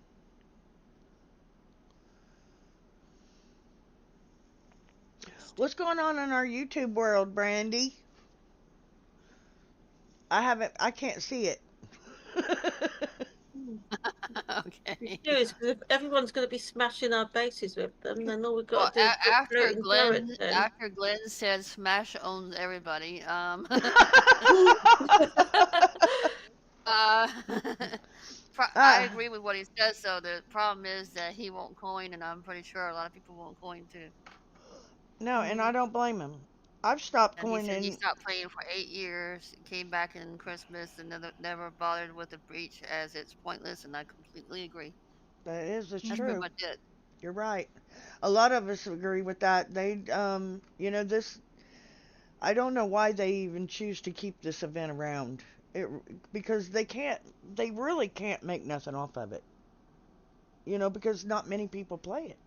What's going on in our YouTube world, Brandy? I can't see it. Okay. Serious, because if everyone's going to be smashing our bases with them, then all we've Well, got to do is put after floating Glenn, turrets in. after Glenn said Smash owns everybody, I agree with what he says. So the problem is that he won't coin, and I'm pretty sure a lot of people won't coin too. No, and I don't blame him. I've stopped And he said he coining. stopped playing for 8 years, came back in Christmas, and never bothered with the breach as it's pointless, and I completely agree. That is That's pretty true. much it. You're right. A lot of us agree with that. They, this. I don't know why they even choose to keep this event around. Because they really can't make nothing off of it. Because not many people play it.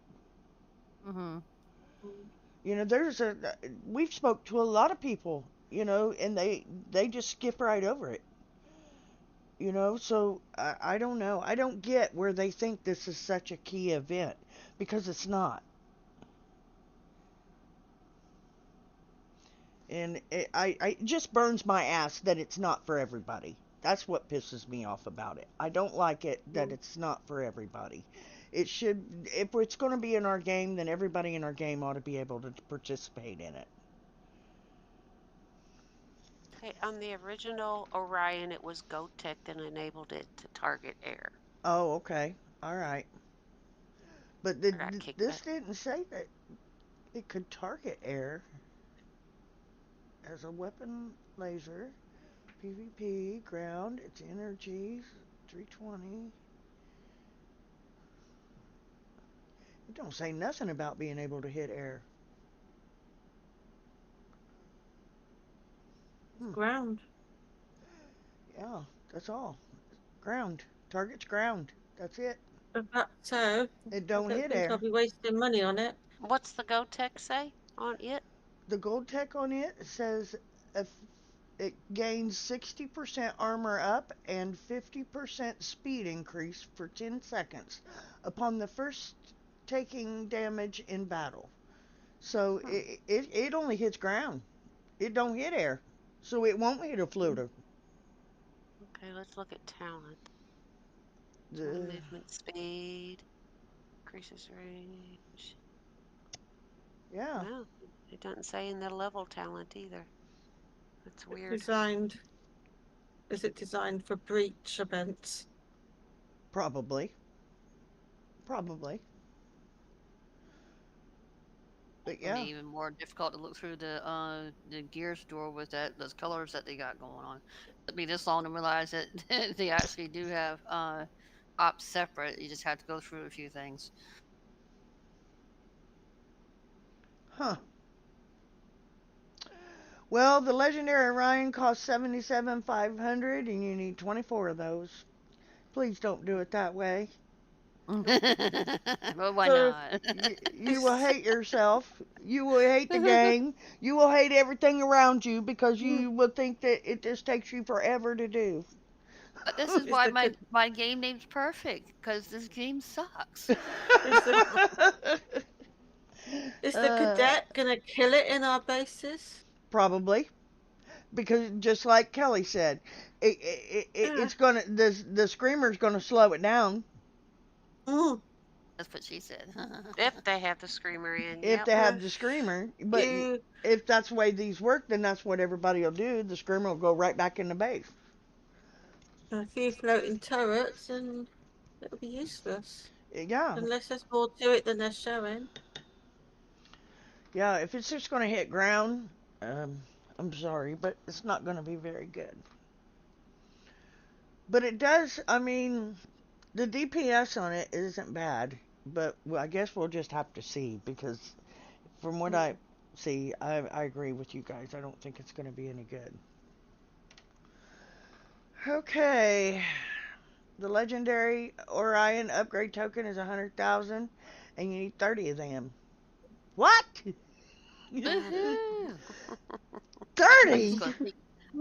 Mm-hmm. We've spoke to a lot of people, and they just skip right over it. So I don't know. I don't get where they think this is such a key event, because it's not. And it just burns my ass that it's not for everybody. That's what pisses me off about it. I don't like it that it's not for everybody. It should, if it's going to be in our game, then everybody in our game ought to be able to participate in it. Okay, on the original Orion, it was GoTech that enabled it to target air. Oh, okay. All right. But this didn't say that it could target air as a weapon laser. PvP, ground, its energy, 320. It don't say nothing about being able to hit air. Ground. Yeah, that's all. Ground. Target's ground. That's it. But so It don't I hit think air. I'll be wasting money on it. What's the GoTech say on it? The gold tech on it says if it gains 60% armor up and 50% speed increase for 10 seconds upon the first taking damage in battle. So it only hits ground. It don't hit air. So it won't hit a floater. Okay, let's look at talent. Movement speed, increases range. Yeah. No, it doesn't say in the level talent either. That's weird. Is it designed for breach events? Probably. But yeah. It'd be even more difficult to look through the gear store with those colors that they got going on. It took me this long to realize that they actually do have ops separate. You just have to go through a few things. Huh. Well, the legendary Orion costs $77,500, and you need 24 of those. Please don't do it that way. Well, why not? You will hate yourself. You will hate the game. You will hate everything around you because you will think that it just takes you forever to do. But this is why my game name's perfect, because this game sucks. Is the cadet gonna kill it in our bases? Probably, because just like Kelly said, it's gonna the screamer's gonna slow it down. That's what she said. If they have the screamer in. If they have the screamer, but if that's the way these work, then that's what everybody will do. The screamer will go right back in the base. A few floating turrets, and it'll be useless. Yeah. Unless there's more to it than they're showing. Yeah, if it's just going to hit ground, I'm sorry, but it's not going to be very good. But it does, I mean, the DPS on it isn't bad, but I guess we'll just have to see, because from what I see, I agree with you guys. I don't think it's going to be any good. Okay. The legendary Orion upgrade token is 100,000, and you need 30 of them. What? 30?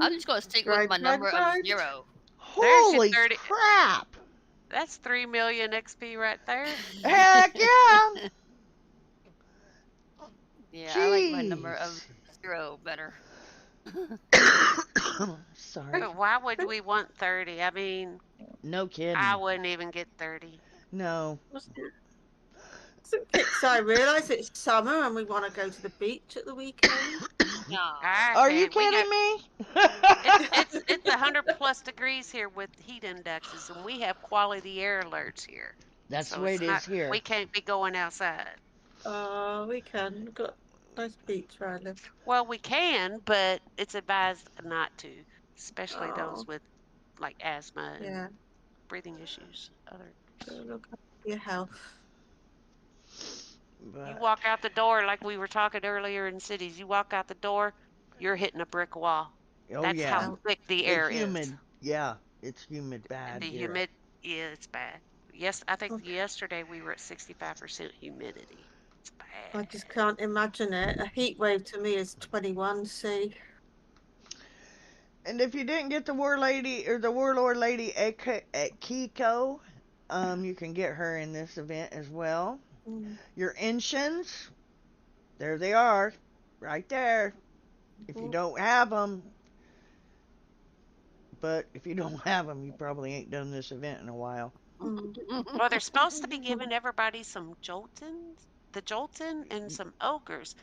I'm just going to stick with my number of 0. Holy crap! That's 3 million XP right there. Heck yeah! Yeah, I like my number of Jeez. 0 better. Sorry. But why would we want 30? I mean, No I kidding. wouldn't even get 30. No. Some kids, I realise it's summer and we want to go to the beach at the weekend. No. I Are you can't. We got kidding me? it's 100+ degrees here with heat indexes, and we have quality air alerts here. That's the So way it's it not. is here. We can't be going outside. We can. We've got a nice beach where I live. Well, we can, but it's advised not to, especially Oh, those with like asthma and yeah. breathing issues. Other. So look after your health. You But walk out the door like we were talking earlier in cities. You walk out the door, you're hitting a brick wall. oh That's yeah, how thick the it's air is. humid. Yeah, it's humid And bad the here. humid, yeah, it's bad. Yes, I think Okay. yesterday we were at 65% humidity. It's I bad. just can't imagine it. A heat wave to me is 21°C. And if you didn't get the war lady or the warlord lady at Kiko, you can get her in this event as well. Mm. Your Inshins, there they are, right there. If you Mhm. don't have them, but if you don't have them, you probably ain't done this event in a while. Mm. Well, they're supposed to be giving everybody some Joltons, the Jolton, and some Ogres.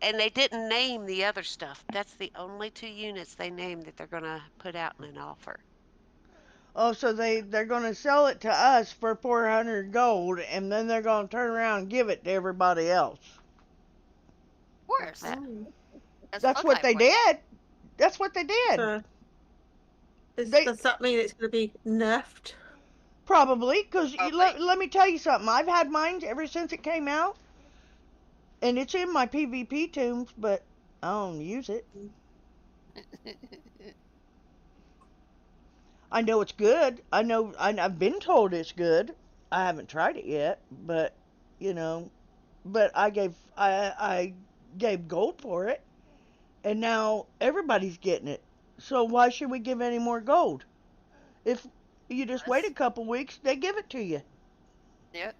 And they didn't name the other stuff. That's the only 2 units they named that they're going to put out in an offer. Oh, so they're gonna sell it to us for 400 gold, and then they're gonna turn around and give it to everybody else. Of course. That, Mm. That's what they did. That's what they did. So, They does that mean it's going to be nerfed? probably, because Probably. let me tell you something. I've had mine ever since it came out, and it's in my PvP tombs, but I don't use it. I know it's good. I've been told it's good. I haven't tried it yet, but you know, but I gave gold for it, and now everybody's getting it. So why should we give any more gold? If you just wait a couple weeks, they give it to you. Yep.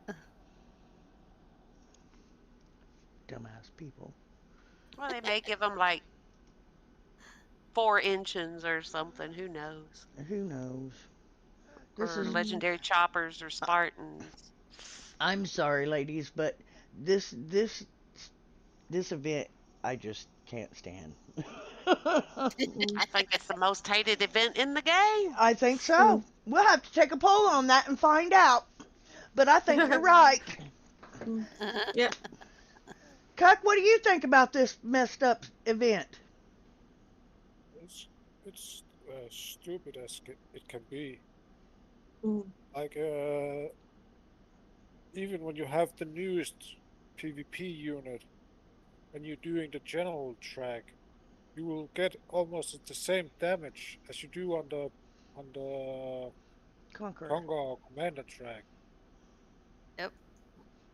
Dumbass people. well, they may give them like 4 Inchins or something. Who knows? Who knows? This Or is. legendary choppers or Spartans. I'm sorry, ladies, but this event I just can't stand. I think it's the most hated event in the game. I think so. We'll have to take a poll on that and find out. But I think you're right. Yeah. Cuck, what do you think about this messed up event? It's stupid as it can be. Mm. Like, even when you have the newest PvP unit and you're doing the general track, you will get almost the same damage as you do on the Conqueror. Conqueror Commander track.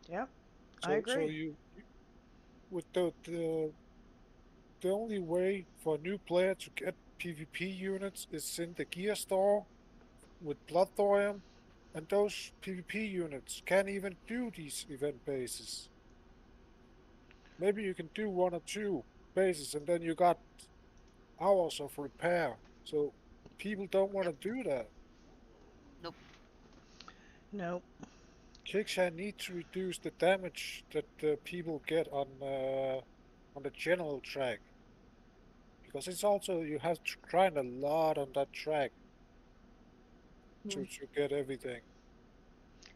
Yep. So, I agree. So you with the only way for a new player to get PvP units is in the gear store with Blood Thorium, and those PvP units can't even do these event bases. Maybe you can do 1 or 2 bases, and then you got hours of repair. So people don't want to do that. Nope. Kickshan need to reduce the damage that people get on the general track, because it's also you have to grind a lot on that track to get everything.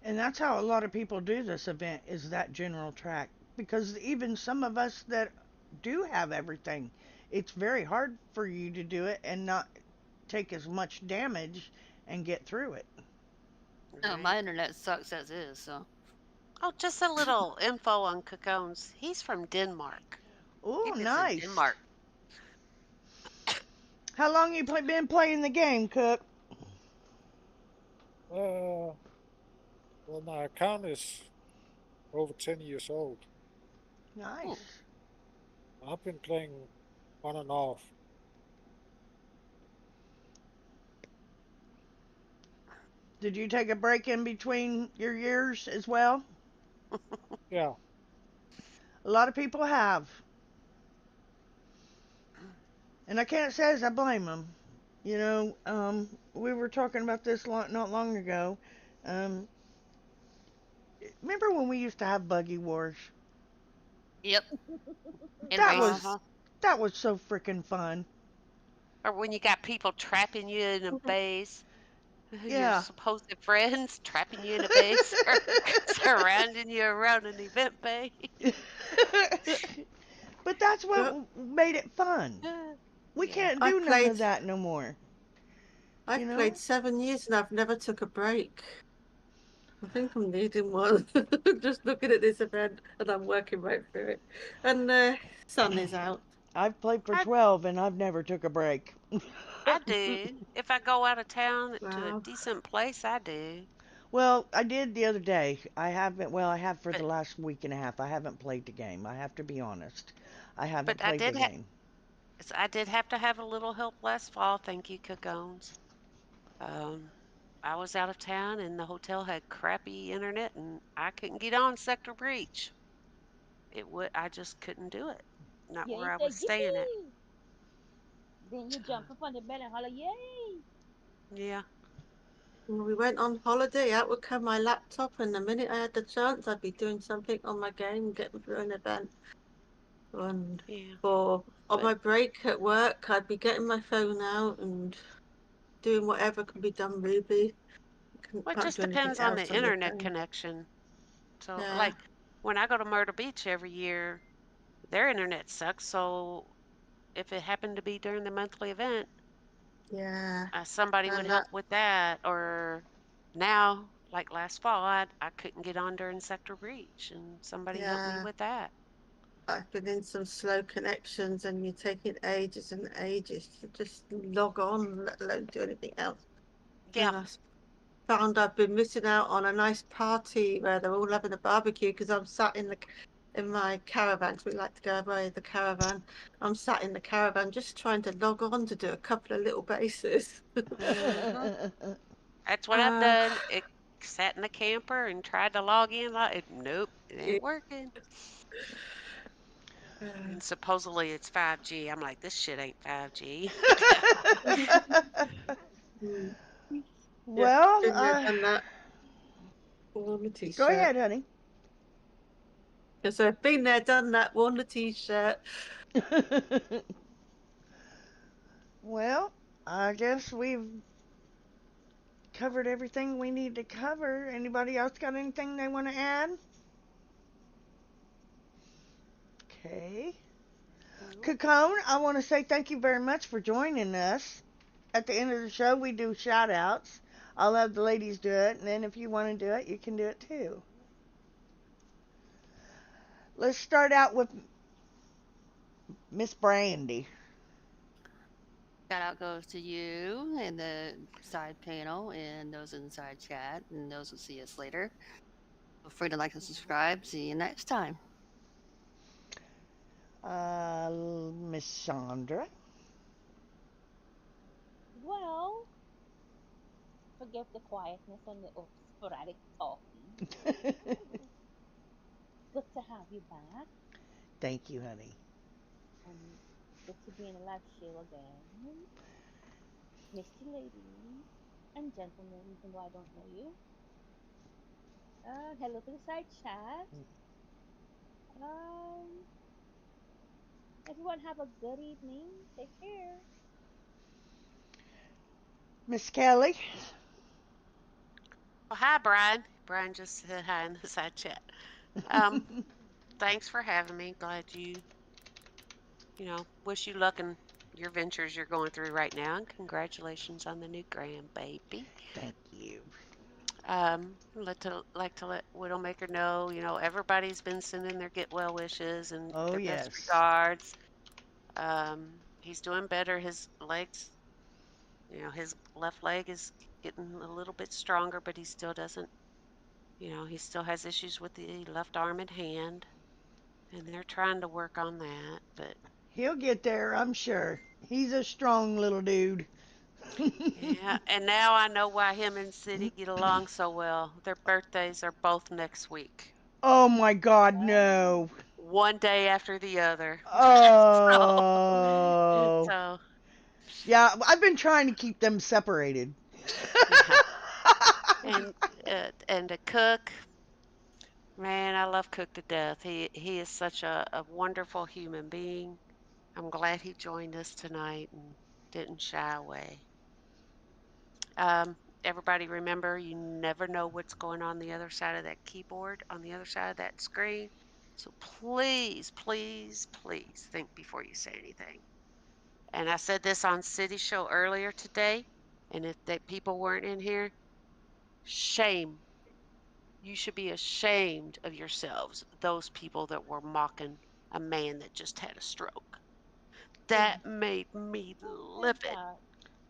And that's how a lot of people do this event, is that general track. Because even some of us that do have everything, it's very hard for you to do it and not take as much damage and get through it. No, my internet sucks as is, so. Oh, just a little info on Cocoons. He's from Denmark. Oh, He lives nice. in Denmark. How long you been playing the game, Cook? Well, my account is over 10 years old. Nice. I've been playing on and off. Did you take a break in between your years as well? Yeah. A lot of people have. And I can't say as I blame them. You know, we were talking about this not long ago. Um, Remember when we used to have buggy wars? Yep. And That races. was that was so freaking fun. Or when you got people trapping you in a base, your Yeah. supposed friends trapping you in a base or surrounding you around an event bay. But that's what Yep. made it fun. We Yeah. can't I do none played of that no more. I've You know? played 7 years and I've never took a break. I think I'm needing one. Just looking at this event and I'm working right through it. And the sun is out. I've played for I 12 and I've never took a break. I do. If I go out of town to a Wow. decent place, I do. Well, I did the other day. I haven't, well, I have for But the last week and a half. I haven't played the game. I have to be honest. I haven't but I played the did ha game. I did have to have a little help last fall. Thank you, Cookones. Um, I was out of town and the hotel had crappy internet and I couldn't get on Sector Breach. I just couldn't do it. Not Yeah, you where I say was staying at. yippee. Then you jump up on the bed and holler, yay! Yeah. When we went on holiday, out would come my laptop, and the minute I had the chance, I'd be doing something on my game, getting through an event. And Yeah. on But my break at work, I'd be getting my phone out and doing whatever can be done, really. well, it Can't just do anything depends on the else on your internet phone. connection. So, Yeah, like, when I go to Myrtle Beach every year, their internet sucks. So, if it happened to be during the monthly event, yeah. somebody would And help with that. Or now, like last fall, I couldn't get on during Sector Breach, and somebody helped me yeah, with that. I've been in some slow connections, and you're taking ages and ages to just log on, let alone do anything else. Yeah. And I found I've been missing out on a nice party where they're all having a barbecue because I'm sat in my caravan. 'Cause we like to go away the caravan. I'm sat in the caravan just trying to log on to do a couple of little bases. hmm That's what I've uh, done. It sat in the camper and tried to log in. Nope, it yeah. ain't working. And supposedly it's 5G. I'm like, this shit ain't 5G. Mm, yeah, Well, been there, done that. Worn the go t-shirt. ahead, honey. So I've been there, done that. Worn the t-shirt. Well, I guess we've covered everything we need to cover. Anybody else got anything they want to add? Okay. Cacone, I want to say thank you very much for joining us. At the end of the show, we do shout outs. I'll have the ladies do it, and then if you want to do it, you can do it too. Let's start out with Miss Brandy. Shout out goes to you and the side panel and those inside chat and those who see us later. Feel free to like and subscribe. See you next time. Miss Chandra. Well, forgive the quietness and the sporadic talking. Good to have you back. Thank you, honey. Good to be in a live show again. Misty ladies and gentlemen, even though I don't know you. Hello to the side chat. Everyone have a good evening. Take care. Miss Kelly. Well, hi, Brian. Brian just said hi in the side chat. Thanks for having me. Glad wish you luck in your ventures you're going through right now. And congratulations on the new grandbaby. Thank you. Like to let Widowmaker know, everybody's been sending their get well wishes and Oh, their yes. best regards. He's doing better. His legs, his left leg is getting a little bit stronger, but he still doesn't, he still has issues with the left arm and hand, and they're trying to work on that, but He'll get there, I'm sure. He's a strong little dude. yeah, and now I know why him and City get along so well. Their birthdays are both next week. Oh my God, no. one day after the other. Oh. So Yeah, I've been trying to keep them separated. and to Cook, man, I love Cook to death. He is such a wonderful human being. I'm glad he joined us tonight and didn't shy away. Everybody remember, you never know what's going on the other side of that keyboard, on the other side of that screen. So please, please, please think before you say anything. And I said this on City Show earlier today, and if the people weren't in here, shame. You should be ashamed of yourselves, those people that were mocking a man that just had a stroke. That made me livid.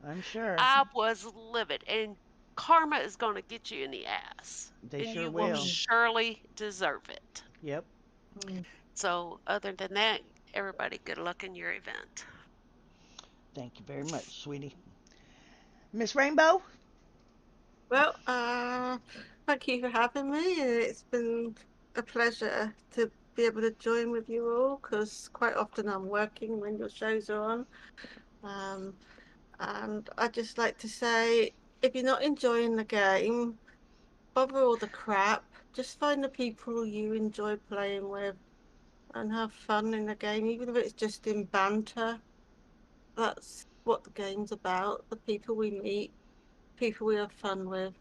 I'm sure. I was livid. And karma is going to get you in the ass. They and sure you will. surely deserve it. Yep. So, other than that, everybody, good luck in your event. Thank you very much, sweetie. Miss Rainbow? Well, thank you for having me. It's been a pleasure to be able to join with you all because quite often I'm working when your shows are on. And I'd just like to say, if you're not enjoying the game, bother all the crap. Just find the people you enjoy playing with and have fun in the game, even if it's just in banter. That's what the game's about. The people we meet, people we have fun with.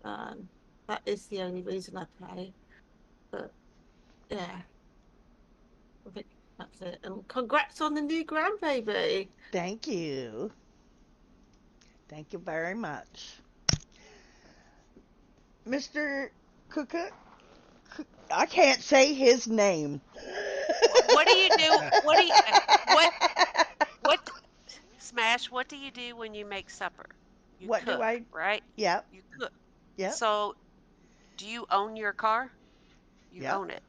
That is the only reason I play. But yeah, I think that's it. And congrats on the new grandbaby. Thank you. Thank you very much. Mr. Cook, I can't say his name. What do you do? What Smash, what do you do when you make supper? You What do cook, I- right? Yep. You cook. Yep. So, do you own your car? You Yep. own it.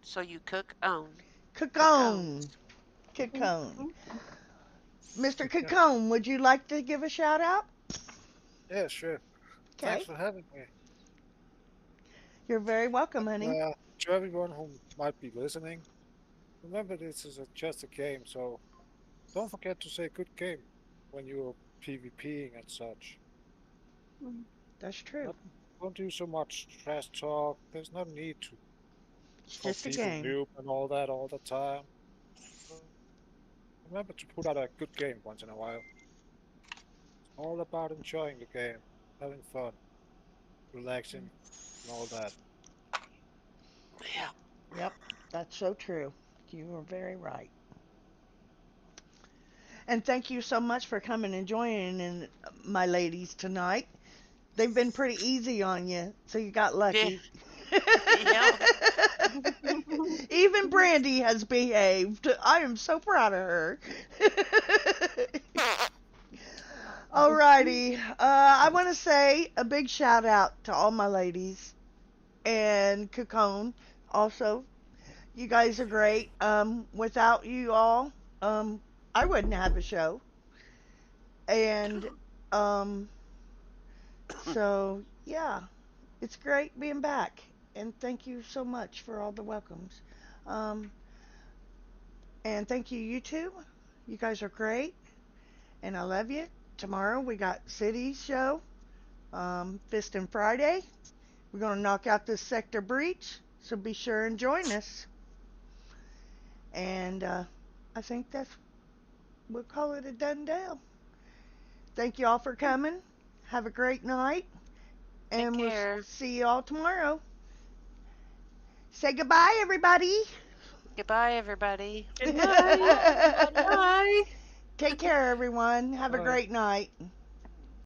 So you cook, own. Cookone. Cookone. Mr. Cookone, would you like to give a shout out? Yeah, sure. Okay. Thanks for having me. You're very welcome, honey. To everyone who might be listening, remember this is just a game, so don't forget to say good game when you're PvPing and such. That's true. Don't do so much trash talk. There's no need to. It's call just a people game. noob and all that all the time. Remember to put out a good game once in a while. It's all about enjoying the game, having fun, relaxing, and all that. Yeah. Yep, that's so true. You are very right. And thank you so much for coming and joining my ladies tonight. They've been pretty easy on you, so you got lucky. Even Brandy has behaved. I am so proud of her. Alrighty. I want to say a big shout out to all my ladies and Cookone also. You guys are great. Without you all, I wouldn't have a show. And so yeah, it's great being back. And thank you so much for all the welcomes. And thank you, you two. You guys are great. And I love you. Tomorrow we got City's show. Fist and Friday. We're going to knock out this sector breach. So be sure and join us. And I think we'll call it a done deal. Thank you all for coming. Have a great night. And Take care. We'll see you all tomorrow. Say goodbye, everybody. Goodbye, everybody. Bye. Take care, everyone. Have a Bye. great night.